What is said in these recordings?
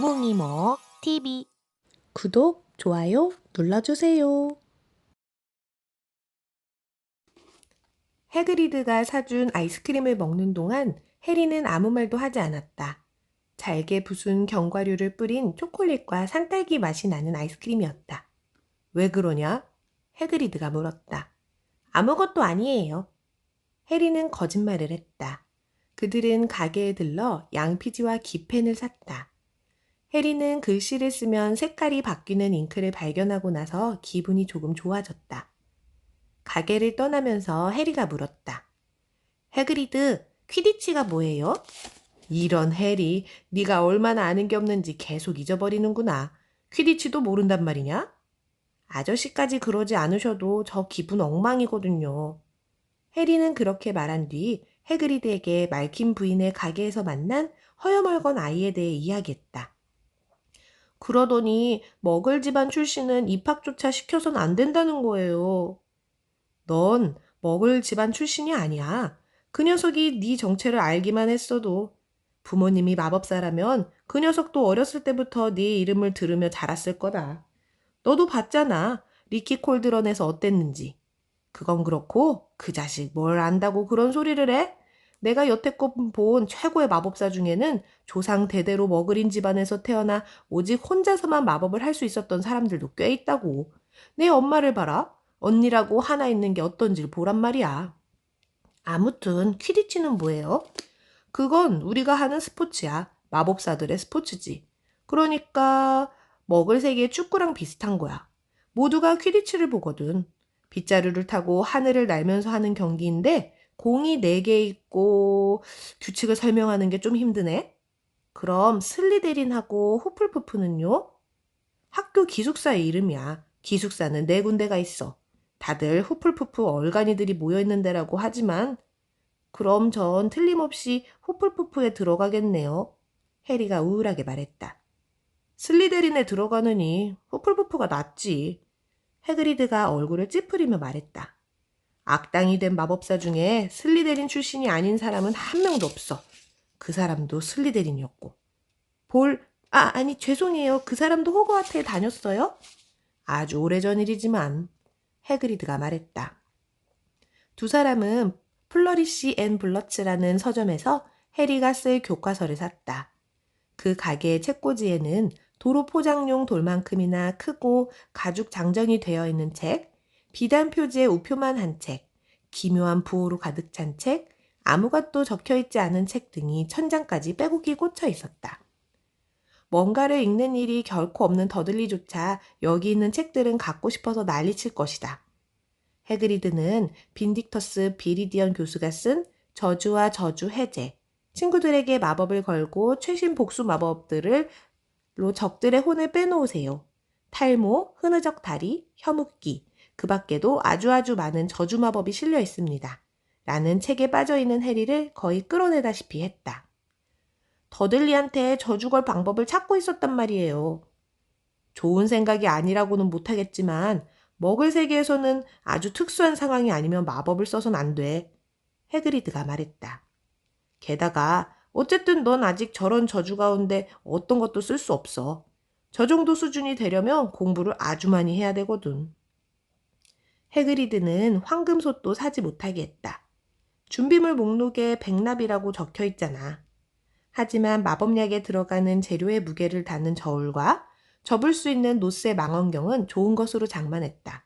뭉이모 TV 구독, 좋아요 눌러주세요. 해그리드가 사준 아이스크림을 먹는 동안 해리는 아무 말도 하지 않았다. 잘게 부순 견과류를 뿌린 초콜릿과 산딸기 맛이 나는 아이스크림이었다. 왜 그러냐? 해그리드가 물었다. 아무것도 아니에요. 해리는 거짓말을 했다. 그들은 가게에 들러 양피지와 기펜을 샀다. 해리는 글씨를 쓰면 색깔이 바뀌는 잉크를 발견하고 나서 기분이 조금 좋아졌다. 가게를 떠나면서 해리가 물었다. 해그리드, 퀴디치가 뭐예요? 이런 해리, 네가 얼마나 아는 게 없는지 계속 잊어버리는구나. 퀴디치도 모른단 말이냐? 아저씨까지 그러지 않으셔도 저 기분 엉망이거든요. 해리는 그렇게 말한 뒤 해그리드에게 말킨 부인의 가게에서 만난 허여멀건 아이에 대해 이야기했다. 그러더니 머글 집안 출신은 입학조차 시켜선 안 된다는 거예요. 넌 머글 집안 출신이 아니야. 그 녀석이 네 정체를 알기만 했어도 부모님이 마법사라면 그 녀석도 어렸을 때부터 네 이름을 들으며 자랐을 거다. 너도 봤잖아. 리키 콜드런에서 어땠는지. 그건 그렇고 그 자식 뭘 안다고 그런 소리를 해? 내가 여태껏 본 최고의 마법사 중에는 조상 대대로 머글인 집안에서 태어나 오직 혼자서만 마법을 할 수 있었던 사람들도 꽤 있다고. 내 엄마를 봐라. 언니라고 하나 있는 게 어떤지 보란 말이야. 아무튼 퀴디치는 뭐예요? 그건 우리가 하는 스포츠야. 마법사들의 스포츠지. 그러니까 먹을 세계의 축구랑 비슷한 거야. 모두가 퀴디치를 보거든. 빗자루를 타고 하늘을 날면서 하는 경기인데 공이 4개 있고 규칙을 설명하는 게 좀 힘드네. 그럼 슬리데린하고 후플푸프는요? 학교 기숙사의 이름이야. 기숙사는 4군데가 있어. 다들 후플푸프 얼간이들이 모여있는 데라고 하지만 그럼 전 틀림없이 후플푸프에 들어가겠네요. 해리가 우울하게 말했다. 슬리데린에 들어가느니 후플푸프가 낫지. 해그리드가 얼굴을 찌푸리며 말했다. 악당이 된 마법사 중에 슬리데린 출신이 아닌 사람은 한 명도 없어. 그 사람도 슬리데린이었고. 아니 죄송해요. 그 사람도 호그와트에 다녔어요? 아주 오래전 일이지만 해그리드가 말했다. 두 사람은 플러리시 앤 블러츠라는 서점에서 해리가 쓸 교과서를 샀다. 그 가게의 책꽂이에는 도로 포장용 돌만큼이나 크고 가죽 장정이 되어 있는 책, 비단 표지의 우표만 한 책, 기묘한 부호로 가득 찬 책, 아무것도 적혀있지 않은 책 등이 천장까지 빼곡히 꽂혀 있었다. 뭔가를 읽는 일이 결코 없는 더들리조차 여기 있는 책들은 갖고 싶어서 난리칠 것이다. 해그리드는 빈딕터스 비리디언 교수가 쓴 저주와 저주 해제, 친구들에게 마법을 걸고 최신 복수 마법들을 적들의 혼을 빼놓으세요. 탈모, 흐느적 다리, 혀묶기, 그 밖에도 아주 많은 저주 마법이 실려 있습니다. 라는 책에 빠져있는 해리를 거의 끌어내다시피 했다. 더들리한테 저주 걸 방법을 찾고 있었단 말이에요. 좋은 생각이 아니라고는 못하겠지만 먹을 세계에서는 아주 특수한 상황이 아니면 마법을 써선 안 돼. 해그리드가 말했다. 게다가 어쨌든 넌 아직 저런 저주 가운데 어떤 것도 쓸 수 없어. 저 정도 수준이 되려면 공부를 아주 많이 해야 되거든. 해그리드는 황금솥도 사지 못하게 했다. 준비물 목록에 백납이라고 적혀 있잖아. 하지만 마법약에 들어가는 재료의 무게를 다는 저울과 접을 수 있는 노스의 망원경은 좋은 것으로 장만했다.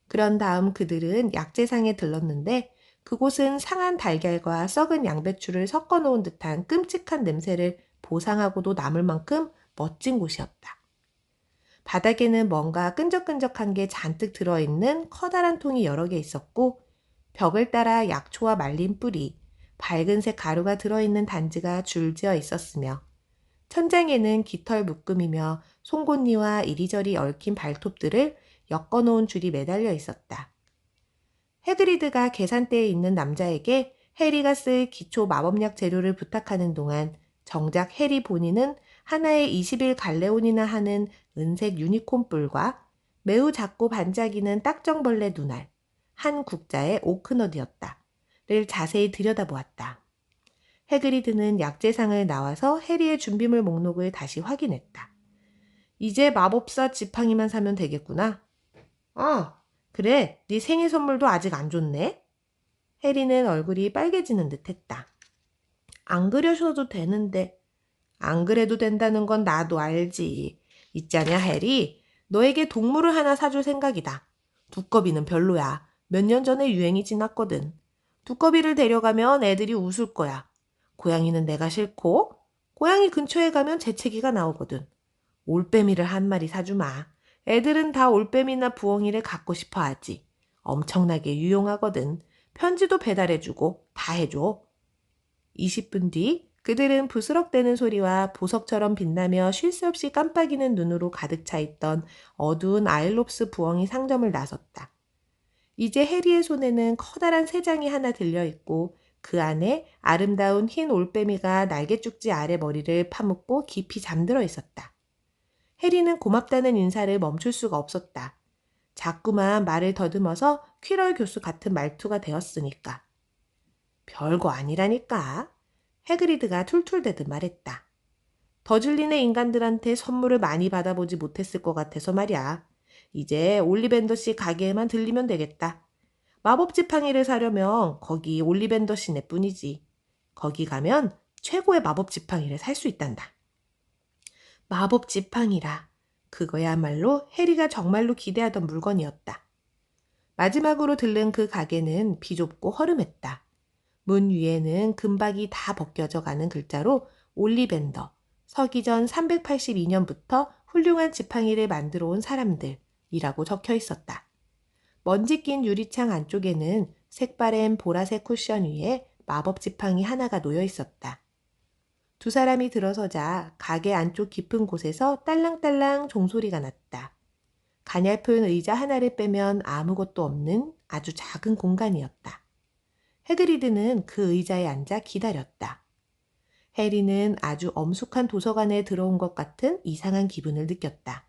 그런 다음 그들은 약재상에 들렀는데 그곳은 상한 달걀과 썩은 양배추를 섞어 놓은 듯한 끔찍한 냄새를 보상하고도 남을 만큼 멋진 곳이었다. 바닥에는 뭔가 끈적끈적한 게 잔뜩 들어있는 커다란 통이 여러 개 있었고 벽을 따라 약초와 말린 뿌리, 밝은색 가루가 들어있는 단지가 줄지어 있었으며 천장에는 깃털 묶음이며 송곳니와 이리저리 얽힌 발톱들을 엮어놓은 줄이 매달려 있었다. 해그리드가 계산대에 있는 남자에게 해리가 쓸 기초 마법약 재료를 부탁하는 동안 정작 해리 본인은 하나에 20일 갈레온이나 하는 은색 유니콘 뿔과 매우 작고 반짝이는 딱정벌레 눈알, 한 국자의 오크넛이었다. 를 자세히 들여다보았다. 해그리드는 약재상을 나와서 해리의 준비물 목록을 다시 확인했다. 이제 마법사 지팡이만 사면 되겠구나. 그래, 네 생일 선물도 아직 안 줬네. 해리는 얼굴이 빨개지는 듯했다. 안 그려셔도 되는데. 안 그래도 된다는 건 나도 알지. 있자냐, 해리. 너에게 동물을 하나 사줄 생각이다. 두꺼비는 별로야. 몇 년 전에 유행이 지났거든. 두꺼비를 데려가면 애들이 웃을 거야. 고양이는 내가 싫고, 고양이 근처에 가면 재채기가 나오거든. 올빼미를 한 마리 사주마. 애들은 다 올빼미나 부엉이를 갖고 싶어 하지. 엄청나게 유용하거든. 편지도 배달해주고 다 해줘. 20분 뒤 그들은 부스럭대는 소리와 보석처럼 빛나며 쉴 새 없이 깜빡이는 눈으로 가득 차 있던 어두운 아일롭스 부엉이 상점을 나섰다. 이제 해리의 손에는 커다란 새 장이 하나 들려있고 그 안에 아름다운 흰 올빼미가 날개죽지 아래 머리를 파묻고 깊이 잠들어 있었다. 해리는 고맙다는 인사를 멈출 수가 없었다. 자꾸만 말을 더듬어서 퀴럴 교수 같은 말투가 되었으니까. 별거 아니라니까. 해그리드가 툴툴대듯 말했다. 더즐린의 인간들한테 선물을 많이 받아보지 못했을 것 같아서 말이야. 이제 올리벤더 씨 가게에만 들리면 되겠다. 마법 지팡이를 사려면 거기 올리벤더 씨네 뿐이지. 거기 가면 최고의 마법 지팡이를 살 수 있단다. 마법 지팡이라. 그거야말로 해리가 정말로 기대하던 물건이었다. 마지막으로 들른 그 가게는 비좁고 허름했다. 문 위에는 금박이 다 벗겨져 가는 글자로 올리벤더, 서기 전 382년부터 훌륭한 지팡이를 만들어 온 사람들이라고 적혀 있었다. 먼지 낀 유리창 안쪽에는 색바랜 보라색 쿠션 위에 마법 지팡이 하나가 놓여 있었다. 두 사람이 들어서자 가게 안쪽 깊은 곳에서 딸랑딸랑 종소리가 났다. 가냘픈 의자 하나를 빼면 아무것도 없는 아주 작은 공간이었다. 해그리드는 그 의자에 앉아 기다렸다. 해리는 아주 엄숙한 도서관에 들어온 것 같은 이상한 기분을 느꼈다.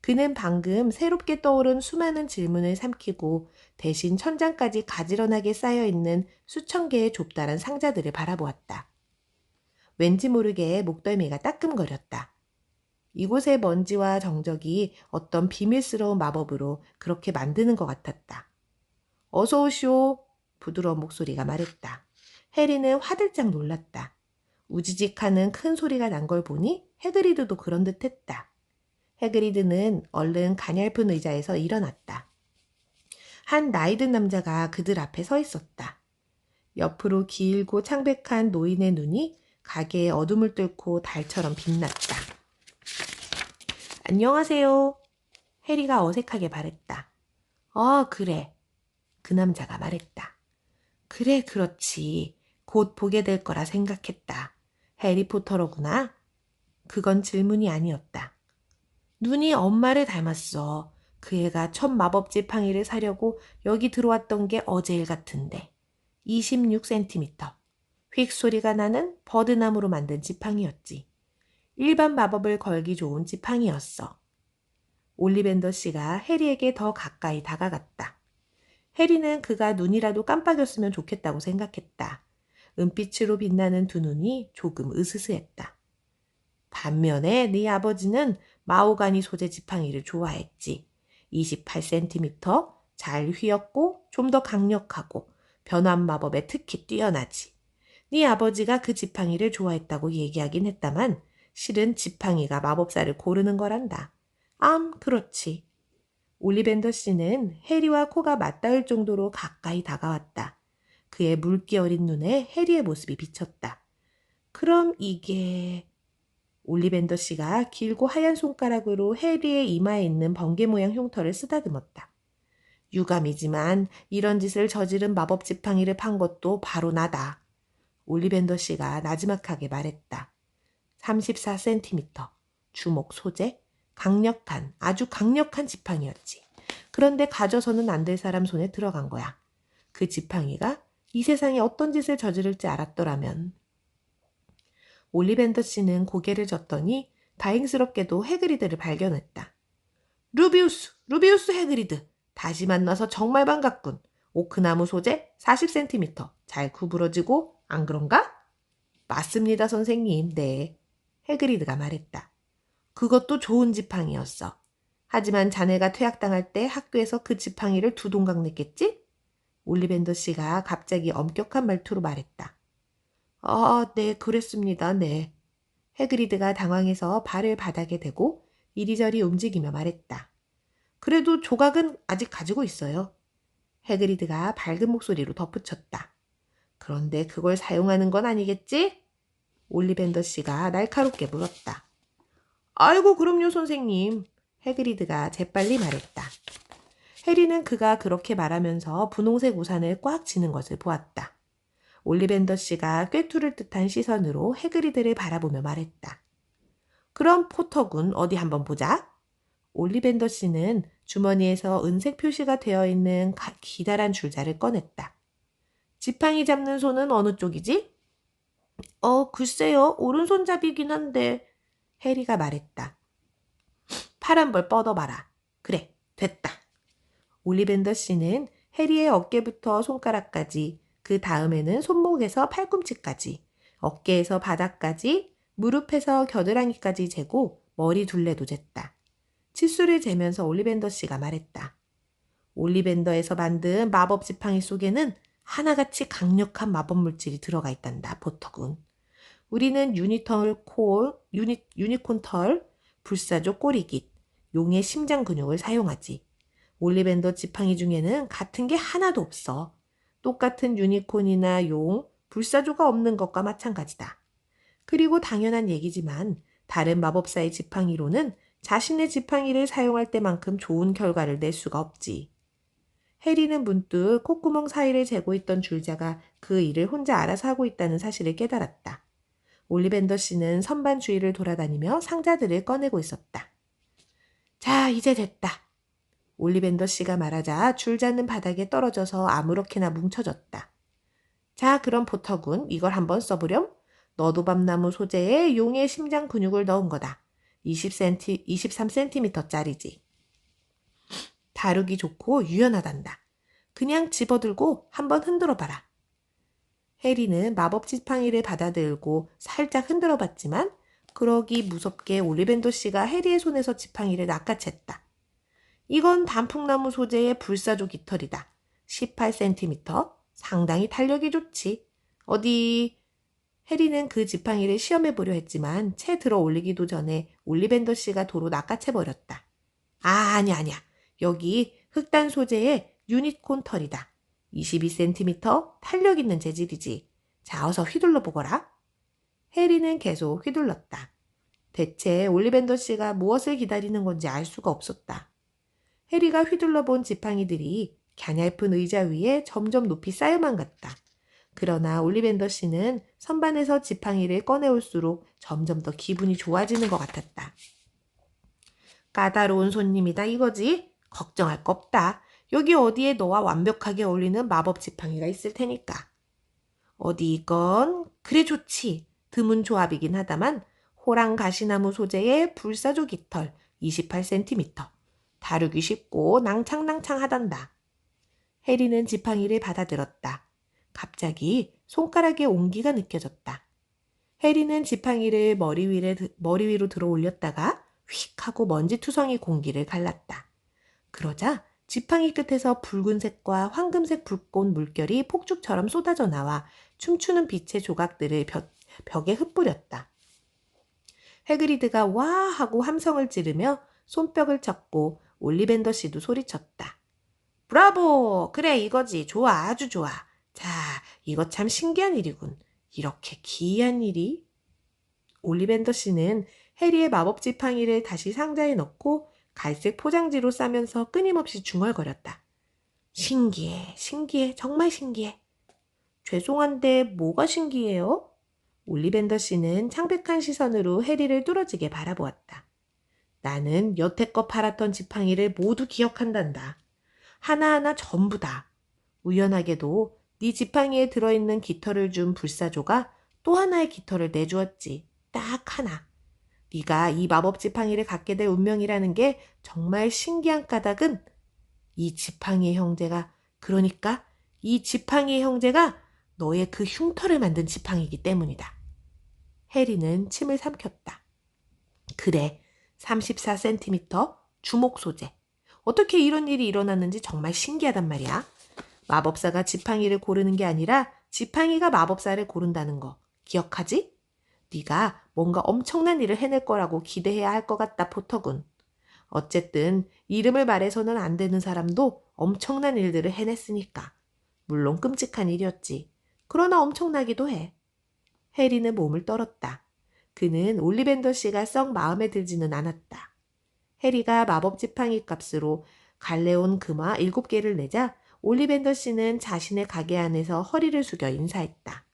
그는 방금 새롭게 떠오른 수많은 질문을 삼키고 대신 천장까지 가지런하게 쌓여있는 수천 개의 좁다란 상자들을 바라보았다. 왠지 모르게 목덜미가 따끔거렸다. 이곳의 먼지와 정적이 어떤 비밀스러운 마법으로 그렇게 만드는 것 같았다. 어서 오시오. 부드러운 목소리가 말했다. 해리는 화들짝 놀랐다. 우지직하는 큰 소리가 난 걸 보니 해그리드도 그런 듯 했다. 해그리드는 얼른 가냘픈 의자에서 일어났다. 한 나이든 남자가 그들 앞에 서 있었다. 옆으로 길고 창백한 노인의 눈이 가게의 어둠을 뚫고 달처럼 빛났다. 안녕하세요. 해리가 어색하게 말했다. 그래. 그 남자가 말했다. 그래, 그렇지. 곧 보게 될 거라 생각했다. 해리포터로구나. 그건 질문이 아니었다. 눈이 엄마를 닮았어. 그 애가 첫 마법 지팡이를 사려고 여기 들어왔던 게 어제일 같은데. 26cm. 휙 소리가 나는 버드나무로 만든 지팡이였지. 일반 마법을 걸기 좋은 지팡이였어. 올리벤더 씨가 해리에게 더 가까이 다가갔다. 해리는 그가 눈이라도 깜빡였으면 좋겠다고 생각했다. 은빛으로 빛나는 두 눈이 조금 으스스했다. 반면에 네 아버지는 마호가니 소재 지팡이를 좋아했지. 28cm, 잘 휘었고 좀 더 강력하고 변환 마법에 특히 뛰어나지. 네 아버지가 그 지팡이를 좋아했다고 얘기하긴 했다만 실은 지팡이가 마법사를 고르는 거란다. 그렇지. 올리벤더 씨는 해리와 코가 맞닿을 정도로 가까이 다가왔다. 그의 물기 어린 눈에 해리의 모습이 비쳤다. 그럼 이게... 올리벤더 씨가 길고 하얀 손가락으로 해리의 이마에 있는 번개 모양 흉터를 쓰다듬었다. 유감이지만 이런 짓을 저지른 마법 지팡이를 판 것도 바로 나다. 올리벤더 씨가 나지막하게 말했다. 34cm, 주먹 소재, 강력한, 아주 강력한 지팡이였지. 그런데 가져서는 안 될 사람 손에 들어간 거야. 그 지팡이가 이 세상에 어떤 짓을 저지를지 알았더라면. 올리벤더 씨는 고개를 젓더니 다행스럽게도 해그리드를 발견했다. 루비우스 해그리드. 다시 만나서 정말 반갑군. 오크나무 소재 40cm. 잘 구부러지고 안 그런가? 맞습니다, 선생님. 네. 해그리드가 말했다. 그것도 좋은 지팡이였어. 하지만 자네가 퇴학당할 때 학교에서 그 지팡이를 두 동강 냈겠지? 올리벤더 씨가 갑자기 엄격한 말투로 말했다. 아, 네, 그랬습니다. 네. 해그리드가 당황해서 발을 바닥에 대고 이리저리 움직이며 말했다. 그래도 조각은 아직 가지고 있어요. 해그리드가 밝은 목소리로 덧붙였다. 그런데 그걸 사용하는 건 아니겠지? 올리벤더 씨가 날카롭게 물었다. 아이고, 그럼요, 선생님. 해그리드가 재빨리 말했다. 해리는 그가 그렇게 말하면서 분홍색 우산을 꽉 쥐는 것을 보았다. 올리벤더 씨가 꿰뚫을 듯한 시선으로 해그리드를 바라보며 말했다. 그럼 포터군 어디 한번 보자. 올리벤더 씨는 주머니에서 은색 표시가 되어 있는 기다란 줄자를 꺼냈다. 지팡이 잡는 손은 어느 쪽이지? 글쎄요. 오른손잡이긴 한데. 해리가 말했다. 팔 한 벌 뻗어봐라. 그래, 됐다. 올리벤더 씨는 해리의 어깨부터 손가락까지, 그 다음에는 손목에서 팔꿈치까지, 어깨에서 바닥까지, 무릎에서 겨드랑이까지 재고 머리 둘레도 쟀다. 치수를 재면서 올리벤더 씨가 말했다. 올리벤더에서 만든 마법 지팡이 속에는 하나같이 강력한 마법 물질이 들어가 있단다, 포터군. 우리는 유니콘 털, 불사조 꼬리깃, 용의 심장 근육을 사용하지. 올리벤더 지팡이 중에는 같은 게 하나도 없어. 똑같은 유니콘이나 용, 불사조가 없는 것과 마찬가지다. 그리고 당연한 얘기지만 다른 마법사의 지팡이로는 자신의 지팡이를 사용할 때만큼 좋은 결과를 낼 수가 없지. 해리는 문득 콧구멍 사이를 재고 있던 줄자가 그 일을 혼자 알아서 하고 있다는 사실을 깨달았다. 올리벤더 씨는 선반 주위를 돌아다니며 상자들을 꺼내고 있었다. 자, 이제 됐다. 올리벤더 씨가 말하자 줄자는 바닥에 떨어져서 아무렇게나 뭉쳐졌다. 자, 그럼 포터군, 이걸 한번 써보렴. 너도밤나무 소재에 용의 심장 근육을 넣은 거다. 23cm짜리지. 다루기 좋고 유연하단다. 그냥 집어들고 한번 흔들어봐라. 해리는 마법 지팡이를 받아들고 살짝 흔들어봤지만 그러기 무섭게 올리벤더 씨가 해리의 손에서 지팡이를 낚아챘다. 이건 단풍나무 소재의 불사조 깃털이다. 18cm. 상당히 탄력이 좋지. 어디... 해리는 그 지팡이를 시험해보려 했지만 채 들어 올리기도 전에 올리벤더 씨가 도로 낚아채버렸다. 아니야. 여기 흑단 소재의 유니콘 털이다. 22cm 탄력 있는 재질이지. 자, 어서 휘둘러 보거라. 해리는 계속 휘둘렀다. 대체 올리벤더 씨가 무엇을 기다리는 건지 알 수가 없었다. 해리가 휘둘러 본 지팡이들이 갸냘픈 의자 위에 점점 높이 쌓여만 갔다. 그러나 올리벤더 씨는 선반에서 지팡이를 꺼내올수록 점점 더 기분이 좋아지는 것 같았다. 까다로운 손님이다 이거지? 걱정할 거 없다. 여기 어디에 너와 완벽하게 어울리는 마법 지팡이가 있을 테니까. 어디 이건? 그래 좋지. 드문 조합이긴 하다만 호랑 가시나무 소재의 불사조 깃털 28cm. 다루기 쉽고 낭창낭창하단다. 해리는 지팡이를 받아들었다. 갑자기 손가락에 온기가 느껴졌다. 해리는 지팡이를 머리 위로 들어 올렸다가 휙 하고 먼지투성이 공기를 갈랐다. 그러자 지팡이 끝에서 붉은색과 황금색 붉은 물결이 폭죽처럼 쏟아져 나와 춤추는 빛의 조각들을 벽에 흩뿌렸다. 해그리드가 와 하고 함성을 지르며 손뼉을 쳤고 올리벤더 씨도 소리쳤다. 브라보! 그래 이거지. 좋아 아주 좋아. 자, 이거 참 신기한 일이군. 이렇게 기이한 일이? 올리벤더 씨는 해리의 마법 지팡이를 다시 상자에 넣고 갈색 포장지로 싸면서 끊임없이 중얼거렸다. 신기해, 정말 신기해. 죄송한데 뭐가 신기해요? 올리벤더 씨는 창백한 시선으로 해리를 뚫어지게 바라보았다. 나는 여태껏 팔았던 지팡이를 모두 기억한단다. 하나하나 전부 다. 우연하게도 네 지팡이에 들어있는 깃털을 준 불사조가 또 하나의 깃털을 내주었지. 딱 하나. 네가 이 마법 지팡이를 갖게 될 운명이라는 게 정말 신기한 까닭은 이 지팡이의 형제가 그러니까 이 지팡이의 형제가 너의 그 흉터를 만든 지팡이이기 때문이다. 해리는 침을 삼켰다. 그래, 34cm 주목 소재. 어떻게 이런 일이 일어났는지 정말 신기하단 말이야. 마법사가 지팡이를 고르는 게 아니라 지팡이가 마법사를 고른다는 거 기억하지? 네가 뭔가 엄청난 일을 해낼 거라고 기대해야 할 것 같다, 포터군. 어쨌든 이름을 말해서는 안 되는 사람도 엄청난 일들을 해냈으니까. 물론 끔찍한 일이었지. 그러나 엄청나기도 해. 해리는 몸을 떨었다. 그는 올리벤더 씨가 썩 마음에 들지는 않았다. 해리가 마법 지팡이 값으로 갈래온 금화 7개를 내자 올리벤더 씨는 자신의 가게 안에서 허리를 숙여 인사했다.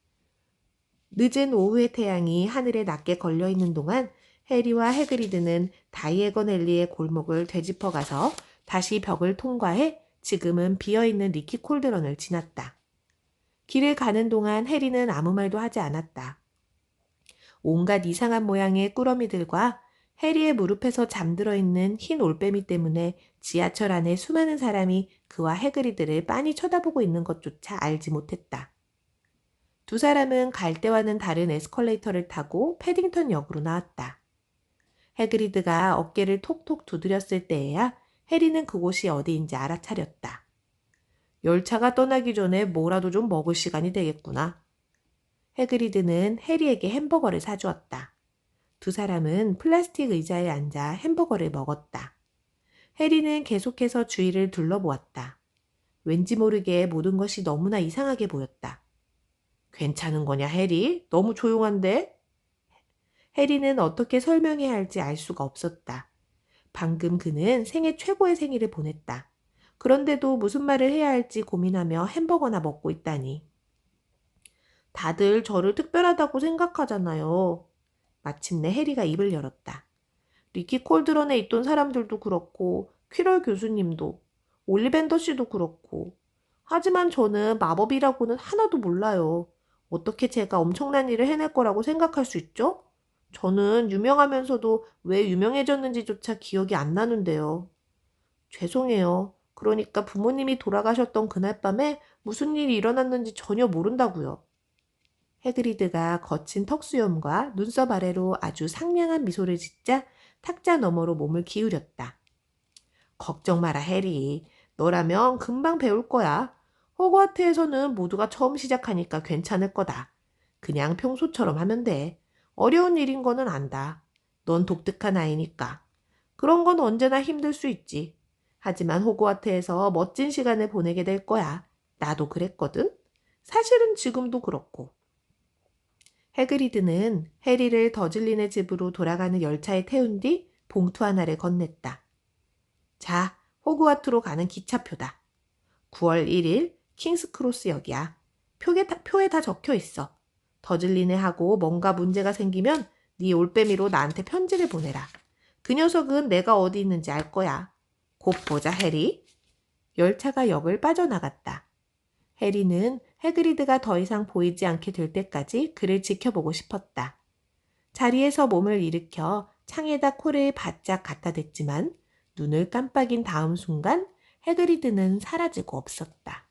늦은 오후의 태양이 하늘에 낮게 걸려있는 동안 해리와 해그리드는 다이애건 앨리의 골목을 되짚어가서 다시 벽을 통과해 지금은 비어있는 리키 콜드런을 지났다. 길을 가는 동안 해리는 아무 말도 하지 않았다. 온갖 이상한 모양의 꾸러미들과 해리의 무릎에서 잠들어 있는 흰 올빼미 때문에 지하철 안에 수많은 사람이 그와 해그리드를 빤히 쳐다보고 있는 것조차 알지 못했다. 두 사람은 갈 때와는 다른 에스컬레이터를 타고 패딩턴 역으로 나왔다. 해그리드가 어깨를 톡톡 두드렸을 때에야 해리는 그곳이 어디인지 알아차렸다. 열차가 떠나기 전에 뭐라도 좀 먹을 시간이 되겠구나. 해그리드는 해리에게 햄버거를 사주었다. 두 사람은 플라스틱 의자에 앉아 햄버거를 먹었다. 해리는 계속해서 주위를 둘러보았다. 왠지 모르게 모든 것이 너무나 이상하게 보였다. 괜찮은 거냐, 해리? 너무 조용한데? 해리는 어떻게 설명해야 할지 알 수가 없었다. 방금 그는 생애 최고의 생일을 보냈다. 그런데도 무슨 말을 해야 할지 고민하며 햄버거나 먹고 있다니. 다들 저를 특별하다고 생각하잖아요. 마침내 해리가 입을 열었다. 리키 콜드런에 있던 사람들도 그렇고 퀴럴 교수님도 올리벤더 씨도 그렇고 하지만 저는 마법이라고는 하나도 몰라요. 어떻게 제가 엄청난 일을 해낼 거라고 생각할 수 있죠? 저는 유명하면서도 왜 유명해졌는지조차 기억이 안 나는데요. 죄송해요. 그러니까 부모님이 돌아가셨던 그날 밤에 무슨 일이 일어났는지 전혀 모른다고요. 해그리드가 거친 턱수염과 눈썹 아래로 아주 상냥한 미소를 짓자 탁자 너머로 몸을 기울였다. 걱정 마라, 해리. 너라면 금방 배울 거야. 호그와트에서는 모두가 처음 시작하니까 괜찮을 거다. 그냥 평소처럼 하면 돼. 어려운 일인 거는 안다. 넌 독특한 아이니까. 그런 건 언제나 힘들 수 있지. 하지만 호그와트에서 멋진 시간을 보내게 될 거야. 나도 그랬거든. 사실은 지금도 그렇고. 해그리드는 해리를 더즐린의 집으로 돌아가는 열차에 태운 뒤 봉투 하나를 건넸다. 자, 호그와트로 가는 기차표다. 9월 1일 킹스크로스역이야. 표에 다 적혀 있어. 더즐린에 하고 뭔가 문제가 생기면 네 올빼미로 나한테 편지를 보내라. 그 녀석은 내가 어디 있는지 알 거야. 곧 보자, 해리. 열차가 역을 빠져나갔다. 해리는 해그리드가 더 이상 보이지 않게 될 때까지 그를 지켜보고 싶었다. 자리에서 몸을 일으켜 창에다 코를 바짝 갖다 댔지만 눈을 깜빡인 다음 순간 해그리드는 사라지고 없었다.